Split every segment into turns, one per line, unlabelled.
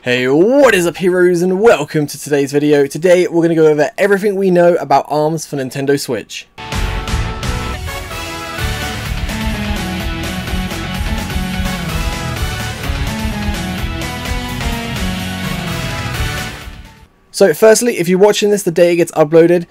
Hey, what is up heroes, and welcome to today's video. Today we're going to go over everything we know about ARMS for Nintendo Switch. So firstly, if you're watching this the day it gets uploaded,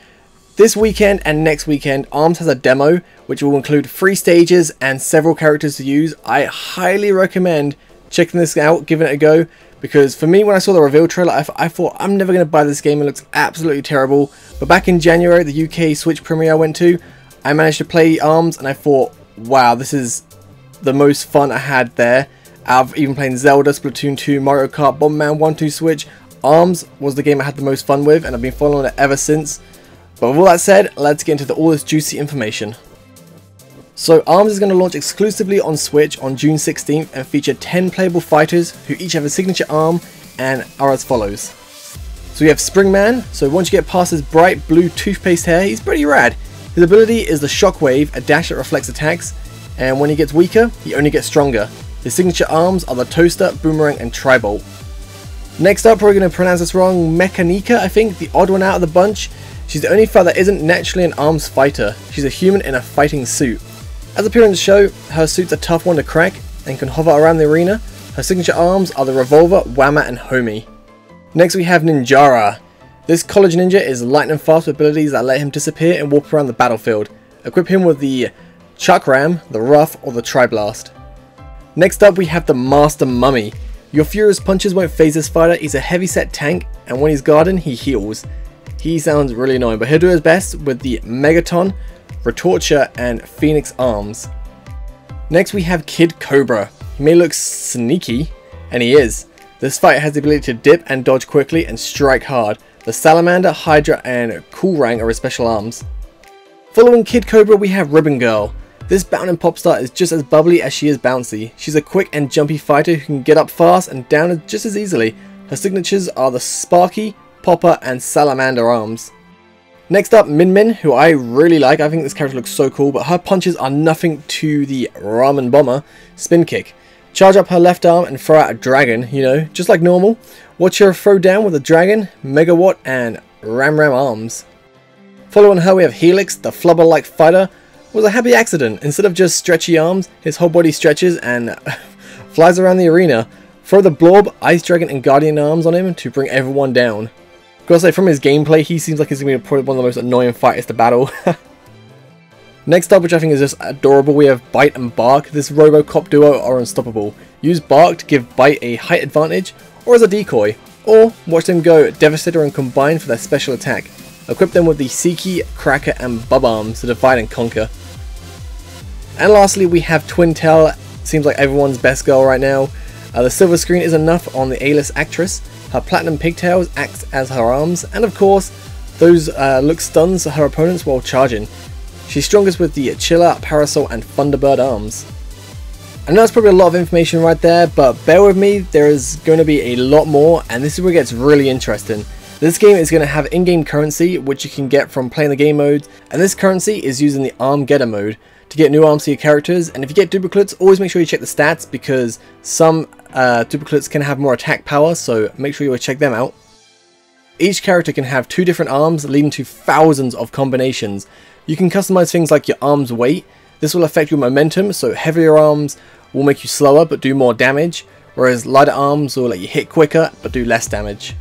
this weekend and next weekend ARMS has a demo which will include 3 stages and several characters to use. I highly recommend checking this out, giving it a go. Because for me, when I saw the reveal trailer, I thought, I'm never going to buy this game. It looks absolutely terrible. But back in January, the UK Switch premiere I went to, I managed to play ARMS and I thought, wow, this is the most fun I had there. Out of even playing Zelda, Splatoon 2, Mario Kart, Bomberman 1-2 Switch, ARMS was the game I had the most fun with, and I've been following it ever since. But with all that said, let's get into all this juicy information. So ARMS is going to launch exclusively on Switch on June 16th and feature 10 playable fighters who each have a signature arm and are as follows. So we have Springman. So once you get past his bright blue toothpaste hair, he's pretty rad. His ability is the Shockwave, a dash that reflects attacks, and when he gets weaker, he only gets stronger. His signature arms are the Toaster, Boomerang and Tri-Bolt. Next up, probably going to pronounce this wrong, Mechanica, I think, the odd one out of the bunch. She's the only fighter that isn't naturally an ARMS fighter. She's a human in a fighting suit. As appearances show, her suit's a tough one to crack and can hover around the arena. Her signature arms are the Revolver, Whammer and Homie. Next we have Ninjara. This college ninja is lightning fast with abilities that let him disappear and warp around the battlefield. Equip him with the Chakram, the Rough or the Tri-Blast. Next up we have the Master Mummy. Your furious punches won't phase this fighter. He's a heavy-set tank, and when he's guarding he heals. He sounds really annoying, but he'll do his best with the Megaton, Retorture and Phoenix arms. Next we have Kid Cobra. He may look sneaky, and he is. This fighter has the ability to dip and dodge quickly and strike hard. The Salamander, Hydra and Coolrang are his special arms. Following Kid Cobra we have Ribbon Girl. This bounding pop star is just as bubbly as she is bouncy. She's a quick and jumpy fighter who can get up fast and down just as easily. Her signatures are the Sparky, Popper and Salamander arms. Next up, Min Min, who I really like. I think this character looks so cool, but her punches are nothing to the Ramen Bomber Spin Kick. Charge up her left arm and throw out a dragon, you know, just like normal. Watch her throw down with a dragon, Megawatt and Ram arms. Following her we have Helix, the flubber-like fighter. Was a happy accident. Instead of just stretchy arms, his whole body stretches and flies around the arena. Throw the Blob, Ice Dragon and Guardian arms on him to bring everyone down. Gotta say, from his gameplay, he seems like he's going to be probably one of the most annoying fighters to battle. Next up, which I think is just adorable, we have Bite and Bark. This Robocop duo are unstoppable. Use Bark to give Bite a height advantage, or as a decoy, or watch them go Devastator and Combine for their special attack. Equip them with the Seiki, Cracker and Bub arms to divide and conquer. And lastly, we have Twin Tail. Seems like everyone's best girl right now. The silver screen is enough on the A-list actress. Her platinum pigtails acts as her arms, and of course, those look stuns her opponents while charging. She's strongest with the Chiller, Parasol and Thunderbird arms. I know that's probably a lot of information right there, but bear with me, there is going to be a lot more, and this is where it gets really interesting. This game is going to have in-game currency, which you can get from playing the game modes, and this currency is using the Arm Getter mode to get new arms to your characters. And if you get duplicates, always make sure you check the stats, because some duplicates can have more attack power, so make sure you check them out. Each character can have 2 different arms, leading to thousands of combinations. You can customize things like your arm's weight. This will affect your momentum, so heavier arms will make you slower but do more damage, whereas lighter arms will let you hit quicker but do less damage.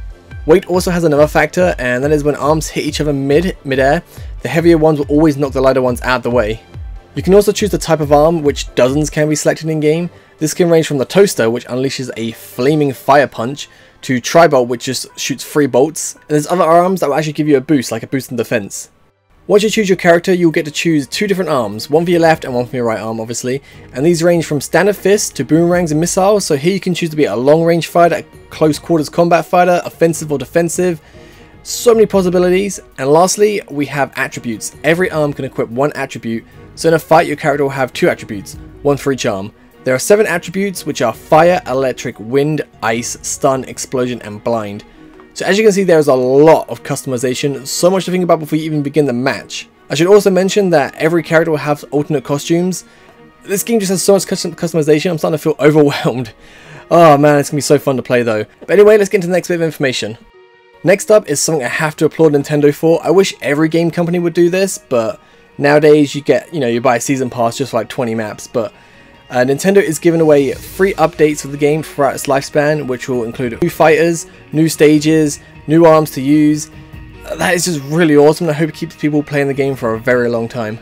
Weight also has another factor, and that is when arms hit each other mid-air, the heavier ones will always knock the lighter ones out of the way. You can also choose the type of arm, which dozens can be selected in game. This can range from the Toaster, which unleashes a flaming fire punch, to Tri-Bolt, which just shoots 3 bolts, and there's other arms that will actually give you a boost, like a boost in defense. Once you choose your character, you'll get to choose 2 different arms, one for your left and one for your right arm obviously, and these range from standard fists to boomerangs and missiles. So here you can choose to be a long range fighter, a close quarters combat fighter, offensive or defensive. So many possibilities. And lastly, we have attributes. Every arm can equip 1 attribute, so in a fight your character will have 2 attributes, 1 for each arm. There are 7 attributes, which are Fire, Electric, Wind, Ice, Stun, Explosion and Blind. So as you can see, there's a lot of customization, so much to think about before you even begin the match. I should also mention that every character will have alternate costumes. This game just has so much customization, I'm starting to feel overwhelmed. Oh man, it's going to be so fun to play though. But anyway, let's get into the next bit of information. Next up is something I have to applaud Nintendo for. I wish every game company would do this, but nowadays you get, you buy a season pass just for like 20 maps, but Nintendo is giving away free updates of the game throughout its lifespan, which will include new fighters, new stages, new arms to use. That is just really awesome, and I hope it keeps people playing the game for a very long time.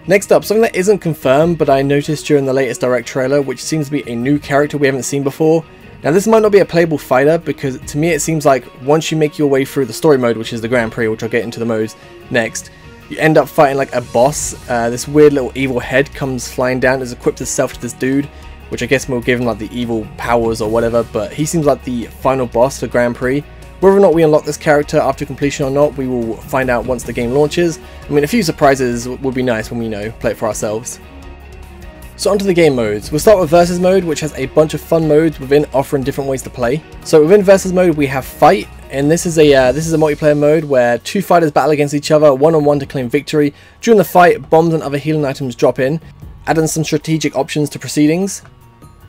Next up, something that isn't confirmed, but I noticed during the latest Direct trailer, which seems to be a new character we haven't seen before. Now this might not be a playable fighter, because to me it seems like once you make your way through the story mode, which is the Grand Prix, which I'll get into the modes next, you end up fighting like a boss. This weird little evil head comes flying down, is equipped itself to this dude, which I guess will give him like the evil powers or whatever, but he seems like the final boss for Grand Prix. Whether or not we unlock this character after completion or not, we will find out once the game launches. I mean, a few surprises would be nice when we play it for ourselves. So onto the game modes. We'll start with Versus mode, which has a bunch of fun modes within, offering different ways to play. So within Versus mode we have Fight, and this is a multiplayer mode where two fighters battle against each other one-on-one to claim victory. During the fight, bombs and other healing items drop in, adding some strategic options to proceedings.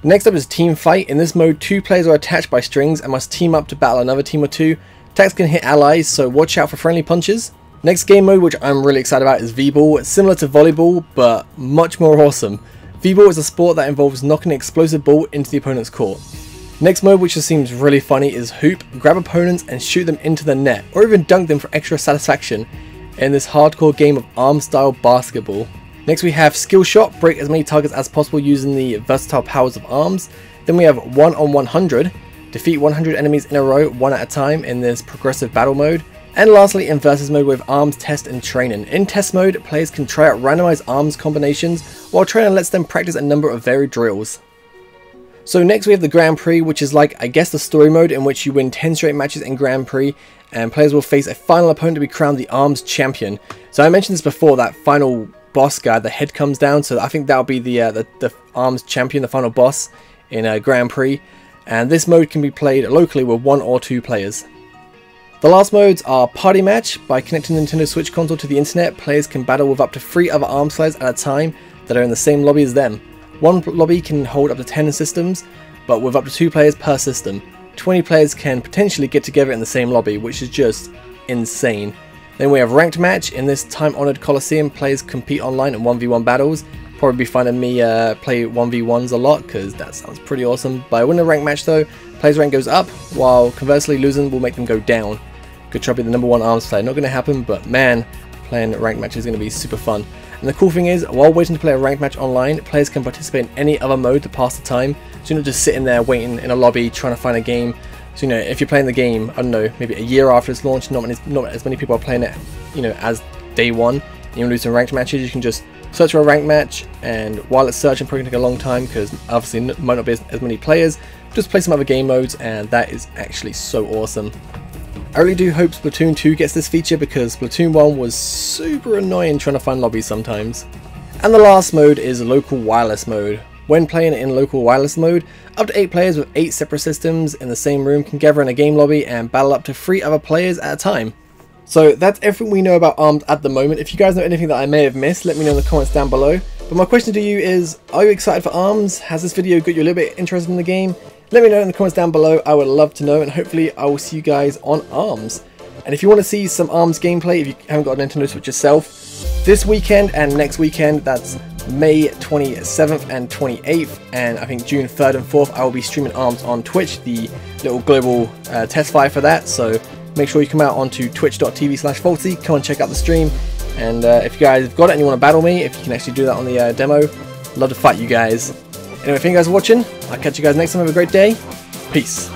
Next up is Team Fight. In this mode, two players are attached by strings and must team up to battle another team or two. Attacks can hit allies, so watch out for friendly punches. Next game mode, which I'm really excited about, is V-Ball. It's similar to volleyball, but much more awesome. V-Ball is a sport that involves knocking an explosive ball into the opponent's court. Next mode, which just seems really funny, is Hoop. Grab opponents and shoot them into the net, or even dunk them for extra satisfaction in this hardcore game of ARMS-style basketball. Next we have Skill Shot, break as many targets as possible using the versatile powers of ARMS. Then we have 1 on 100, defeat 100 enemies in a row, one at a time in this progressive battle mode. And lastly, in Versus mode with ARMS Test and Training. In Test mode, players can try out randomized ARMS combinations, while Training lets them practice a number of varied drills. So next we have the Grand Prix, which is like, I guess, the story mode in which you win 10 straight matches in Grand Prix, and players will face a final opponent to be crowned the ARMS champion. So I mentioned this before, that final boss guy, the head comes down, so I think that'll be the ARMS champion, the final boss in Grand Prix. And this mode can be played locally with 1 or 2 players. The last modes are Party Match. By connecting the Nintendo Switch console to the internet, players can battle with up to 3 other ARMS players at a time that are in the same lobby as them. One lobby can hold up to 10 systems, but with up to 2 players per system. 20 players can potentially get together in the same lobby, which is just insane. Then we have Ranked Match. In this time-honoured Coliseum, players compete online in 1v1 battles. Probably be finding me play 1v1s a lot, because that sounds pretty awesome. By winning a Ranked Match though, players' rank goes up, while conversely losing will make them go down. Could try to be the #1 ARMS player. Not going to happen, but man, playing Ranked Match is going to be super fun. And the cool thing is, while waiting to play a Ranked Match online, players can participate in any other mode to pass the time. So you're not just sitting there waiting in a lobby trying to find a game. So if you're playing the game, I don't know, maybe a year after it's launched, not as many people are playing it, as day one, and you're losing ranked matches, you can just search for a ranked match, and while it's searching, probably take a long time because obviously might not be as many players, just play some other game modes, and that is actually so awesome. I really do hope Splatoon 2 gets this feature, because Splatoon 1 was super annoying trying to find lobbies sometimes. And the last mode is Local Wireless mode. When playing in Local Wireless mode, up to 8 players with 8 separate systems in the same room can gather in a game lobby and battle up to 3 other players at a time. So that's everything we know about ARMS at the moment. If you guys know anything that I may have missed, let me know in the comments down below. But my question to you is, are you excited for ARMS? Has this video got you a little bit interested in the game? Let me know in the comments down below. I would love to know, and hopefully I will see you guys on ARMS. And if you want to see some ARMS gameplay, if you haven't got a Nintendo Switch yourself, this weekend and next weekend, that's May 27th and 28th, and I think June 3rd and 4th, I will be streaming ARMS on Twitch, the little global test fire for that. So make sure you come out onto twitch.tv/Faulty, come and check out the stream. And if you guys have got it and you want to battle me, if you can actually do that on the demo, I'd love to fight you guys. Anyway, thank you guys for watching. I'll catch you guys next time. Have a great day. Peace.